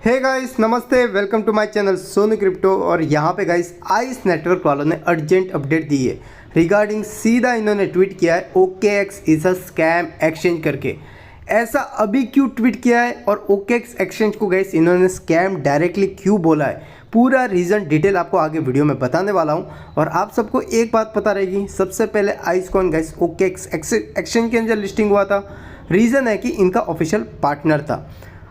हे guys, नमस्ते, welcome to my channel Sonu Crypto. और यहाँ पे गाइस आइस नेटवर्क वालों ने अर्जेंट अपडेट दी है रिगार्डिंग, सीधा इन्होंने ट्वीट किया है OKX is a scam exchange करके। ऐसा अभी क्यों ट्वीट किया है और OKX एक्सचेंज को गाइस इन्होंने स्कैम डायरेक्टली क्यों बोला है, पूरा रीज़न डिटेल आपको आगे वीडियो में बताने वाला हूँ। और आप सबको एक बात पता रहेगी, सबसे पहले आइसकॉइन गाइस OKX एक्सचेंज के अंदर लिस्टिंग हुआ था। रीज़न है कि इनका ऑफिशियल पार्टनर था।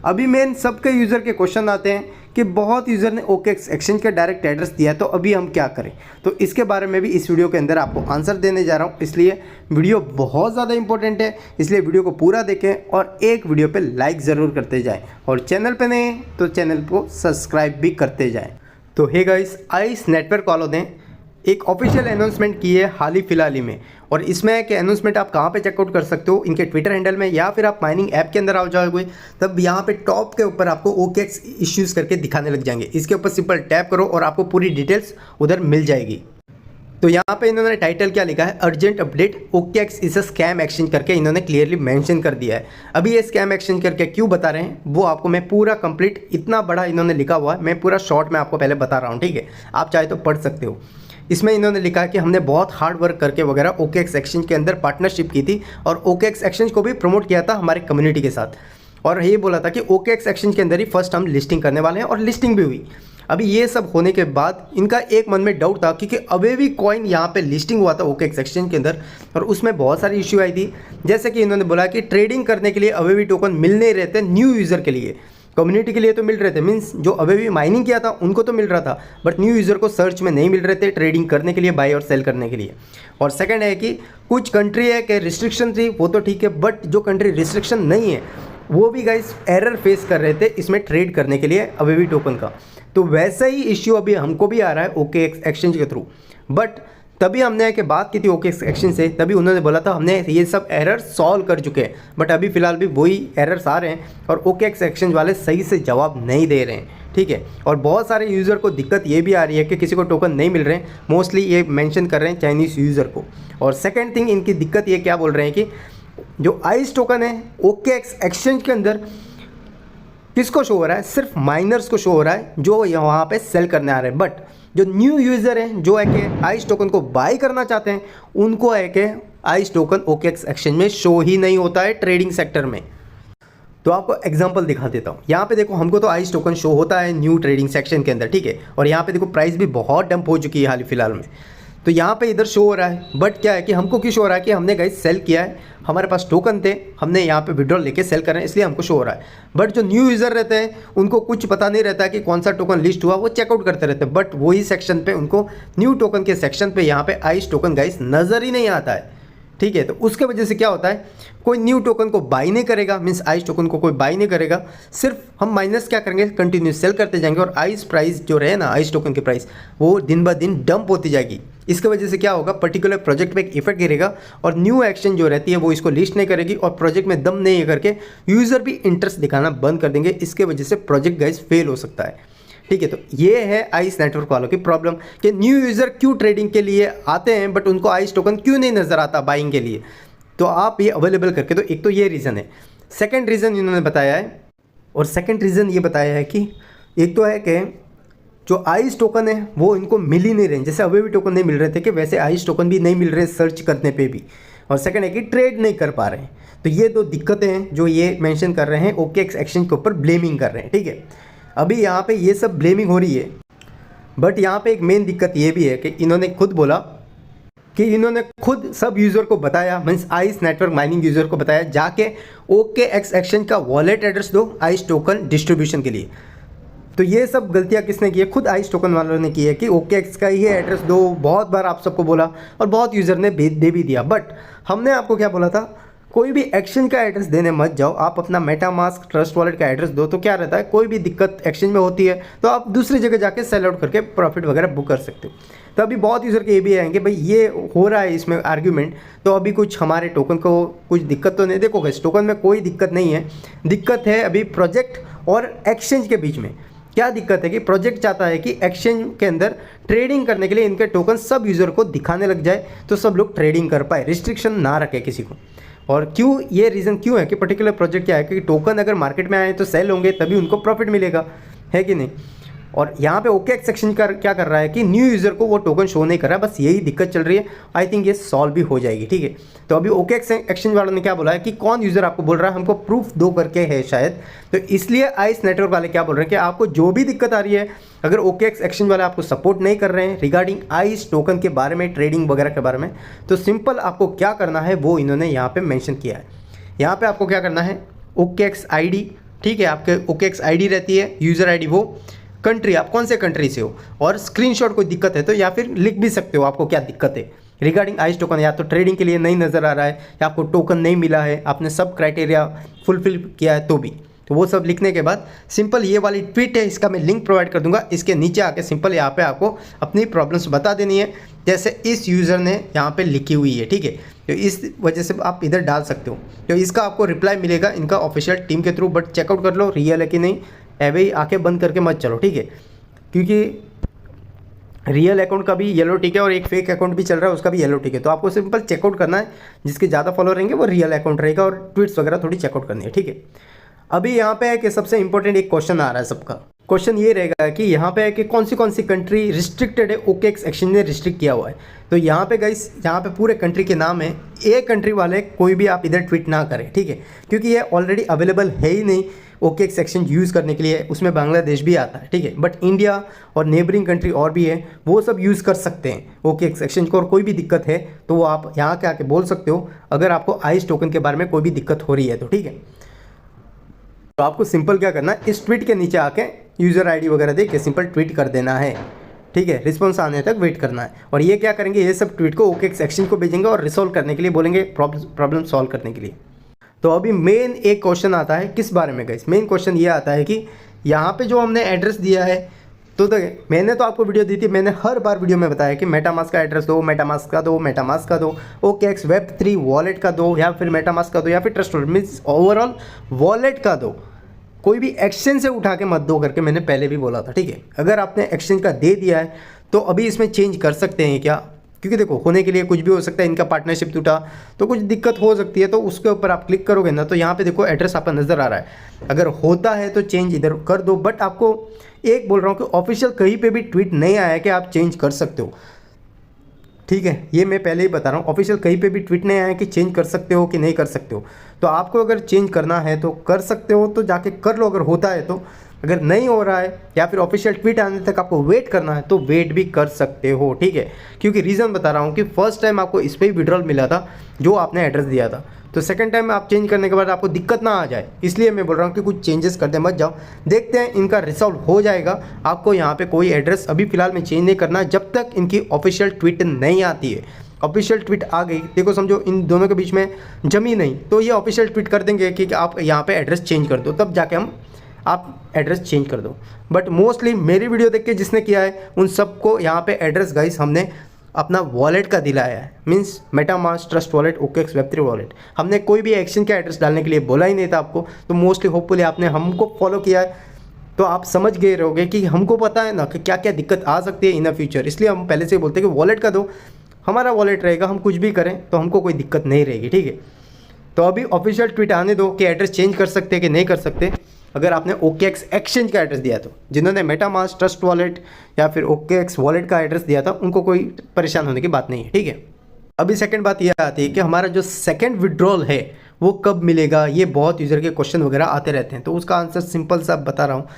अभी मेन सबके यूज़र के क्वेश्चन आते हैं कि बहुत यूज़र ने OKX एक्सचेंज का डायरेक्ट एड्रेस दिया है, तो अभी हम क्या करें। तो इसके बारे में भी इस वीडियो के अंदर आपको आंसर देने जा रहा हूँ, इसलिए वीडियो बहुत ज़्यादा इंपॉर्टेंट है। इसलिए वीडियो को पूरा देखें और एक वीडियो पे लाइक ज़रूर करते जाएं, और चैनल पे नए हैं तो चैनल को सब्सक्राइब भी करते जाएँ। तो हे गाइस, आइस नेटवर्क वालों ने एक ऑफिशियल अनाउंसमेंट की है हाल ही फिलहाल ही में, और इसमें है कि अनाउंसमेंट आप कहाँ पे चेकआउट कर सकते हो, इनके ट्विटर हैंडल में, या फिर आप माइनिंग ऐप के अंदर आ जाओगे तब यहाँ पे टॉप के ऊपर आपको OKX इश्यूज़ करके दिखाने लग जाएंगे। इसके ऊपर सिंपल टैप करो और आपको पूरी डिटेल्स उधर मिल जाएगी। तो यहाँ पे इन्होंने टाइटल क्या लिखा है, urgent update OKX is a scam exchange करके इन्होंने क्लियरली मेंशन कर दिया है। अभी ये स्कैम एक्सचेंज करके क्यों बता रहे हैं वो आपको मैं पूरा कंप्लीट, इतना बड़ा इन्होंने लिखा हुआ है, मैं पूरा शॉर्ट में आपको पहले बता रहा हूँ, ठीक है। आप चाहे तो पढ़ सकते हो। इसमें इन्होंने लिखा है कि हमने बहुत हार्ड वर्क करके वगैरह OKX एक्सचेंज के अंदर पार्टनरशिप की थी और OKX एक्सचेंज को भी प्रमोट किया था हमारे कम्युनिटी के साथ, और ये बोला था कि OKX एक्सचेंज के अंदर ही फर्स्ट हम लिस्टिंग करने वाले हैं, और लिस्टिंग भी हुई। अभी ये सब होने के बाद इनका एक मन में डाउट था, क्योंकि अवेवी कॉइन यहाँ पे लिस्टिंग हुआ था OKX एक्सचेंज के अंदर, और उसमें बहुत सारी इश्यू आई थी। जैसे कि इन्होंने बोला कि ट्रेडिंग करने के लिए अवेवी टोकन मिल नहीं रहे थे न्यू यूज़र के लिए। कम्युनिटी के लिए तो मिल रहे थे, मीन्स जो अभी माइनिंग किया था उनको तो मिल रहा था, बट न्यू यूज़र को सर्च में नहीं मिल रहे थे ट्रेडिंग करने के लिए, बाय और सेल करने के लिए। और सेकंड है कि कुछ कंट्री है कि रिस्ट्रिक्शन थी, वो तो ठीक है, बट जो कंट्री रिस्ट्रिक्शन नहीं है वो भी गाइस एरर फेस कर रहे थे इसमें ट्रेड करने के लिए अवेवी टोकन का। तो वैसा ही इश्यू अभी हमको भी आ रहा है OKX एक्सचेंज के थ्रू। बट तभी हमने कि बात की थी OKX एक्सचेंज से, तभी उन्होंने बोला था हमने ये सब एरर सॉल्व कर चुके हैं, बट अभी फ़िलहाल भी वही एरर्स आ रहे हैं और OKX एक्सचेंज वाले सही से जवाब नहीं दे रहे हैं, ठीक है। और बहुत सारे यूज़र को दिक्कत ये भी आ रही है कि किसी को टोकन नहीं मिल रहे हैं, मोस्टली ये मेंशन कर रहे हैं चाइनीज़ यूज़र को। और सेकेंड थिंग, इनकी दिक्कत ये क्या बोल रहे हैं कि जो आइस टोकन है OKX एक्सचेंज के अंदर किसको शो हो रहा है, सिर्फ माइनर्स को शो हो रहा है जो वहाँ पे सेल करने आ रहे हैं। बट जो न्यू यूज़र हैं जो है कि आइस टोकन को बाय करना चाहते हैं, उनको है कि आइस टोकन OKX एक्सचेंज में शो ही नहीं होता है ट्रेडिंग सेक्टर में। तो आपको एग्जांपल दिखा देता हूँ। यहाँ पे देखो, हमको तो आइस टोकन शो होता है न्यू ट्रेडिंग सेक्शन के अंदर, ठीक है। और यहाँ पे देखो प्राइस भी बहुत डंप हो चुकी है हाल फिलहाल में, तो यहाँ पे इधर शो हो रहा है। बट क्या है कि हमको क्यों शो हो रहा है कि हमने गाइस सेल किया है, हमारे पास टोकन थे, हमने यहाँ पे विड्रॉल लेके सेल कर रहे हैं, इसलिए हमको शो हो रहा है। बट जो न्यू यूज़र रहते हैं उनको कुछ पता नहीं रहता कि कौन सा टोकन लिस्ट हुआ, वो चेकआउट करते रहते हैं। बट वही सेक्शन पे उनको न्यू टोकन के सेक्शन पे यहाँ पे आइस टोकन गाइस नज़र ही नहीं आता है, ठीक है। तो उसके वजह से क्या होता है, कोई न्यू टोकन को बाई नहीं करेगा, मीन्स आइस टोकन को कोई बाई नहीं करेगा, सिर्फ हम माइनस क्या करेंगे, कंटिन्यू सेल करते जाएंगे, और आइस प्राइस जो रहे ना, आइस टोकन की प्राइस वो दिन ब दिन डंप होती जाएगी। इसके वजह से क्या होगा, पर्टिकुलर प्रोजेक्ट पे एक इफेक्ट गिरेगा, और न्यू एक्सचेंज जो रहती है वो इसको लिस्ट नहीं करेगी, और प्रोजेक्ट में दम नहीं करके यूज़र भी इंटरेस्ट दिखाना बंद कर देंगे। इसके वजह से प्रोजेक्ट गाइस फेल हो सकता है, ठीक है। तो ये है आइस नेटवर्क वालों की प्रॉब्लम कि न्यू यूज़र क्यों ट्रेडिंग के लिए आते हैं बट उनको आइस टोकन क्यों नहीं नज़र आता बाइंग के लिए। तो आप ये अवेलेबल करके, तो एक तो ये रीज़न है। सेकंड रीज़न इन्होंने बताया है, और सेकंड रीज़न ये बताया है कि एक तो है कि जो आइस टोकन है वो इनको मिल ही नहीं रहे, जैसे अवेवी टोकन नहीं मिल रहे थे कि वैसे आइस टोकन भी नहीं मिल रहे सर्च करने पे भी। और सेकंड है कि ट्रेड नहीं कर पा रहे हैं। तो ये दो दिक्कतें हैं जो ये मेंशन कर रहे हैं, OKX एक्सचेंज के ऊपर ब्लेमिंग कर रहे हैं, ठीक है। अभी यहाँ पे ये सब ब्लेमिंग हो रही है, बट यहाँ पे एक मेन दिक्कत ये भी है कि इन्होंने खुद बोला कि इन्होंने खुद सब यूज़र को बताया, means ice network mining user को बताया जाके OKX एक्सचेंज का वॉलेट एड्रेस दो आइस टोकन डिस्ट्रीब्यूशन के लिए। तो ये सब गलतियाँ किसने की है, खुद आइस टोकन वालों ने की है कि OKX का ही एड्रेस दो। बहुत बार आप सबको बोला और बहुत यूज़र ने दे भी दिया, बट हमने आपको क्या बोला था, कोई भी एक्सचेंज का एड्रेस देने मत जाओ, आप अपना मेटामास्क ट्रस्ट वॉलेट का एड्रेस दो। तो क्या रहता है, कोई भी दिक्कत एक्सचेंज में होती है तो आप दूसरी जगह जाके सेल आउट करके प्रॉफिट वगैरह बुक कर सकते हो। तो अभी बहुत यूज़र के ये भी आएंगे, भाई ये हो रहा है इसमें आर्ग्यूमेंट, तो अभी कुछ हमारे टोकन को कुछ दिक्कत तो नहीं। देखो गाइस, टोकन में कोई दिक्कत नहीं है, दिक्कत है अभी प्रोजेक्ट और एक्सचेंज के बीच में। क्या दिक्कत है कि प्रोजेक्ट चाहता है कि एक्सचेंज के अंदर ट्रेडिंग करने के लिए इनके टोकन सब यूज़र को दिखाने लग जाए, तो सब लोग ट्रेडिंग कर पाए, रिस्ट्रिक्शन ना रखे किसी को। और क्यों ये रीज़न क्यों है कि पर्टिकुलर प्रोजेक्ट क्या है कि टोकन अगर मार्केट में आए तो सेल होंगे तभी उनको प्रॉफिट मिलेगा, है कि नहीं। और यहाँ पे OKX सेक्शन क्या कर रहा है कि न्यू यूज़र को वो टोकन शो नहीं कर रहा है, बस यही दिक्कत चल रही है। आई थिंक ये सॉल्व भी हो जाएगी, ठीक है। तो अभी OKX एक्सचेंज वालों ने क्या बोला है कि कौन यूज़र आपको बोल रहा है हमको प्रूफ दो करके है शायद, तो इसलिए आइस नेटवर्क वाले क्या बोल रहे हैं कि आपको जो भी दिक्कत आ रही है, अगर OKX एक्सचेंज वाले आपको सपोर्ट नहीं कर रहे हैं रिगार्डिंग आइस टोकन के बारे में, ट्रेडिंग वगैरह के बारे में, तो सिंपल आपको क्या करना है वो इन्होंने यहाँ पर मैंशन किया है। यहाँ पर आपको क्या करना है, OKX ID, ठीक है, आपके OKX ID रहती है, यूज़र ID, वो कंट्री आप कौन से कंट्री से हो, और स्क्रीनशॉट कोई दिक्कत है तो या फिर लिख भी सकते हो आपको क्या दिक्कत है रिगार्डिंग आइस टोकन, या तो ट्रेडिंग के लिए नहीं नज़र आ रहा है या आपको टोकन नहीं मिला है, आपने सब क्राइटेरिया फुलफिल किया है तो भी, तो वो सब लिखने के बाद सिंपल ये वाली ट्वीट है, इसका मैं लिंक प्रोवाइड कर दूंगा, इसके नीचे आके सिंपल यहाँ पे आपको अपनी प्रॉब्लम्स बता देनी है जैसे इस यूज़र ने यहाँ पे लिखी हुई है, ठीक है। तो इस वजह से आप इधर डाल सकते हो, तो इसका आपको रिप्लाई मिलेगा इनका ऑफिशियल टीम के थ्रू, बट चेकआउट कर लो रियल है कि नहीं, ऐवे ही आंखें बंद करके मत चलो, ठीक है, क्योंकि रियल अकाउंट का भी येलो टिक है और एक फेक अकाउंट भी चल रहा है उसका भी येलो टिक है, तो आपको सिंपल चेकआउट करना है, जिसके ज़्यादा फॉलोअर रहेंगे वो रियल अकाउंट रहेगा, और ट्वीट्स वगैरह थोड़ी चेकआउट करनी है, ठीक है। अभी यहाँ पे है कि सबसे इंपॉर्टेंट एक क्वेश्चन आ रहा है सबका, क्वेश्चन ये रहेगा कि यहाँ पे है कि कौन सी कंट्री रिस्ट्रिक्टेड है, OKX एक्सचेंज ने रिस्ट्रिक्ट किया हुआ है। तो यहाँ पे गाइस, यहाँ पे पूरे कंट्री के नाम है, एक कंट्री वाले कोई भी आप इधर ट्वीट ना करें, ठीक है, क्योंकि ये ऑलरेडी अवेलेबल है ही नहीं OKX एक्सचेंज यूज़ करने के लिए, उसमें बांग्लादेश भी आता है, ठीक है, बट इंडिया और नेबरिंग कंट्री और भी है, वो सब यूज़ कर सकते हैं OKX एक्सचेंज को, और कोई भी दिक्कत है तो वो आप यहाँ के आके बोल सकते हो अगर आपको आइस टोकन के बारे में कोई भी दिक्कत हो रही है तो, ठीक है। तो आपको सिंपल क्या करना है, इस ट्वीट के नीचे आके यूज़र ID वगैरह दे के सिंपल ट्वीट कर देना है, ठीक है, रिस्पॉन्स आने तक वेट करना है। और ये क्या करेंगे, ये सब ट्वीट को OKX एक्सचेंज को भेजेंगे और रिसॉल्व करने के लिए बोलेंगे, प्रॉब्लम सॉल्व करने के लिए। तो अभी मेन एक क्वेश्चन आता है किस बारे में गाइस, मेन क्वेश्चन ये आता है कि यहाँ पे जो हमने एड्रेस दिया है, तो मैंने तो आपको वीडियो दी थी, मैंने हर बार वीडियो में बताया कि मेटामास्क का एड्रेस दो, मेटामास्क का दो, मेटामास्क का दो, OKX Web3 वॉलेट का दो, या फिर मेटामास्क का दो, या फिर trust wallet, means overall wallet का दो, कोई भी एक्सचेंज से उठा के मत दो करके मैंने पहले भी बोला था, ठीक है। अगर आपने एक्सचेंज का दे दिया है तो अभी इसमें चेंज कर सकते हैं क्या, क्योंकि देखो होने के लिए कुछ भी हो सकता है, इनका पार्टनरशिप टूटा तो कुछ दिक्कत हो सकती है, तो उसके ऊपर आप क्लिक करोगे ना तो यहाँ पे देखो एड्रेस आपका नज़र आ रहा है, अगर होता है तो चेंज इधर कर दो, बट आपको एक बोल रहा हूँ कि ऑफिशियल कहीं पे भी ट्वीट नहीं आया है कि आप चेंज कर सकते हो, ठीक है, ये मैं पहले ही बता रहा हूँ, ऑफिशियल कहीं पे भी ट्वीट नहीं आया है कि चेंज कर सकते हो कि नहीं कर सकते हो। तो आपको अगर चेंज करना है तो कर सकते हो, तो जाके कर लो अगर होता है तो, अगर नहीं हो रहा है या फिर ऑफिशियल ट्वीट आने तक आपको वेट करना है तो वेट भी कर सकते हो, ठीक है। क्योंकि रीज़न बता रहा हूँ कि फर्स्ट टाइम आपको इस पर ही विड्रॉल मिला था जो आपने एड्रेस दिया था, तो सेकंड टाइम आप चेंज करने के बाद आपको दिक्कत ना आ जाए, इसलिए मैं बोल रहा हूँ कि कुछ चेंजेस करते मत जाओ, देखते हैं इनका रिसॉल्व हो जाएगा। आपको यहाँ पे कोई एड्रेस अभी फिलहाल में चेंज नहीं करना जब तक इनकी ऑफिशियल ट्वीट नहीं आती है। ऑफिशियल ट्वीट आ गई, देखो समझो इन दोनों के बीच में जमी नहीं, तो ये ऑफिशियल ट्वीट कर देंगे कि आप यहाँ पे एड्रेस चेंज कर दो, तब जाके आप एड्रेस चेंज कर दो। बट मोस्टली मेरी वीडियो देख के जिसने किया है उन सबको यहाँ पे एड्रेस गाइस हमने अपना वॉलेट का दिलाया है, means MetaMask, trust wallet, OKX Web3 wallet. हमने कोई भी एक्सचेंज का एड्रेस डालने के लिए बोला ही नहीं था आपको, तो मोस्टली होपफुली आपने हमको फॉलो किया है तो आप समझ गए रहोगे कि हमको पता है ना कि क्या क्या दिक्कत आ सकती है इन द फ्यूचर, इसलिए हम पहले से बोलते हैं कि वॉलेट का दो, हमारा वॉलेट रहेगा, हम कुछ भी करें तो हमको कोई दिक्कत नहीं रहेगी, ठीक है। तो अभी ऑफिशियल ट्वीट आने दो कि एड्रेस चेंज कर सकते हैं कि नहीं कर सकते। अगर आपने OKX एक्सचेंज का एड्रेस दिया तो, जिन्होंने मेटामास्क, ट्रस्ट वॉलेट या फिर OKX वॉलेट का एड्रेस दिया था उनको कोई परेशान होने की बात नहीं है, ठीक है। अभी सेकंड बात यह आती है कि हमारा जो सेकंड विड्रॉल है वो कब मिलेगा, ये बहुत यूज़र के क्वेश्चन वगैरह आते रहते हैं, तो उसका आंसर सिंपल सा बता रहा हूँ।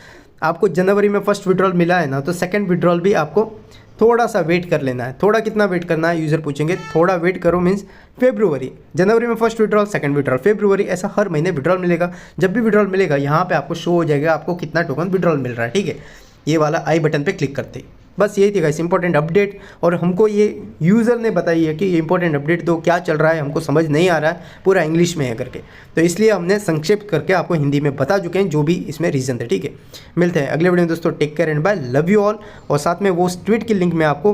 आपको जनवरी में फर्स्ट विड्रॉल मिला है ना, तो सेकंड विड्रॉल भी आपको थोड़ा सा वेट कर लेना है। थोड़ा कितना वेट करना है, यूज़र पूछेंगे, थोड़ा वेट करो मीन्स फेब्रुवरी, जनवरी में first withdrawal, second withdrawal February, ऐसा हर महीने विड्रॉल मिलेगा। जब भी विड्रॉल मिलेगा यहाँ पे आपको शो हो जाएगा आपको कितना टोकन विड्रॉल मिल रहा है, ठीक है। ये वाला आई बटन पे क्लिक करते ही बस यही थी गाइस इंपॉर्टेंट अपडेट, और हमको ये यूज़र ने बताई है कि ये इंपॉर्टेंट अपडेट दो, क्या चल रहा है हमको समझ नहीं आ रहा है, पूरा इंग्लिश में है करके, तो इसलिए हमने संक्षिप्त करके आपको हिंदी में बता चुके हैं जो भी इसमें रीज़न थे, ठीक है। मिलते हैं अगले वीडियो में दोस्तों, take care and bye, love you all. और साथ में वो ट्वीट की लिंक मैं आपको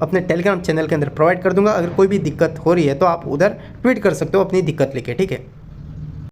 अपने टेलीग्राम चैनल के अंदर प्रोवाइड कर दूंगा, अगर कोई भी दिक्कत हो रही है तो आप उधर ट्वीट कर सकते हो अपनी दिक्कत लेके, ठीक है।